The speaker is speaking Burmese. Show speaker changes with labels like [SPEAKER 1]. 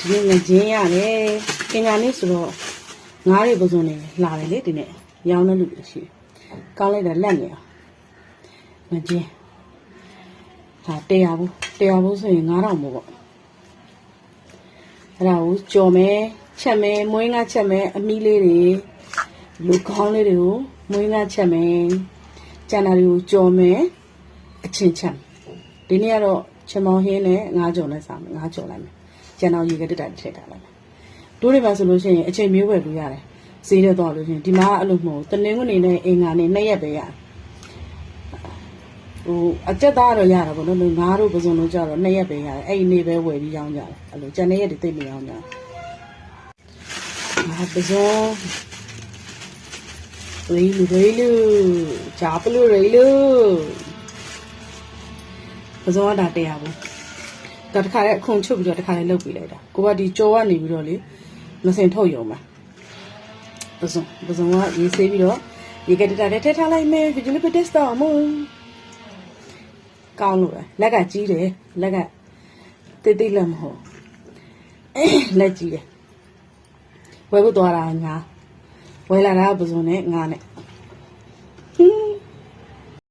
[SPEAKER 1] ဒီနေ့ငချင်းရတယ်အင်္ဂါနေ့ဆိုတော့ငါးတွေပစုံနေလာတယ်လေဒီနေ့ရောင်းတဲ့လူတွေရှိတယ်ကောင်းလိုက်တာလက်နေအောင်ငချင်းဒါ100ဘူးဆိုရင်9000မို့ပေါ့အဲ့ဒါကိုကြော်မယ်ချက်မယ်မွေးငါချက်မယ်အမီးလေးတွေလူကောင်းလေးတွေကိုမွေးငါချက်မယ်ကျန်တာတွေကိုကြော်မယ်အချင်းချက်ဒီနေ့ကတော့ချမောင်းဟင်းနဲ့ငါးကြော်နဲ့စားမယ်ငါးကြော်လိုက်မယ်ကျန်တော့ရေကတက်တာထည့်ထားလိုက်မယ်တိုးတွေပါဆိုလို့ရှိရင်အချိန်မျိုးပဲလို့ရတယ်ဈေးတဲ့တော့လို့ရှိရင်ဒီမှာအဲ့လိုမဟုတ်တနင်္ဂနွေနဲ့အင်္ဂါနေ့2ရက်ပဲရတယ်ဟိုအကျက်သားတော့ရတာပေါ့နော်ငါးတို့ပစုံတို့ကြတော့2ရက်ပဲရတယ်အဲ့ဒီနေ့ပဲဝယ်ပြီးရောင်းကြတယ်အဲ့လိုကျန်တဲ့ရက်တွေသိမရောင်းကြဘူးငါပစုံရေလူဂျာပလူရေလူပစုံကဒါ100ဘူးဒါတခါလဲအခုံချုပ်ပြီးတော့တခါလဲလုတ်ပြီးလိုက်တာကိုကဒီကြော်ကနေပြီးတော့လေမစင်ထုတ်ရုံမှာပစုံကရေးဆေးပြီးတော့ရေကတတာထည့်ထားလိုက်မယ်ဗီဒီယိုပတက်စတော့မကောင်းလို့လက်ကကြီးတယ်လက်ကတိတ်လက်မဟုတ်လက်ကြီးတယ်ဝယ်ဖို့သွားတာငါဝယ်လာတာပစုံနဲ့ငါနဲ့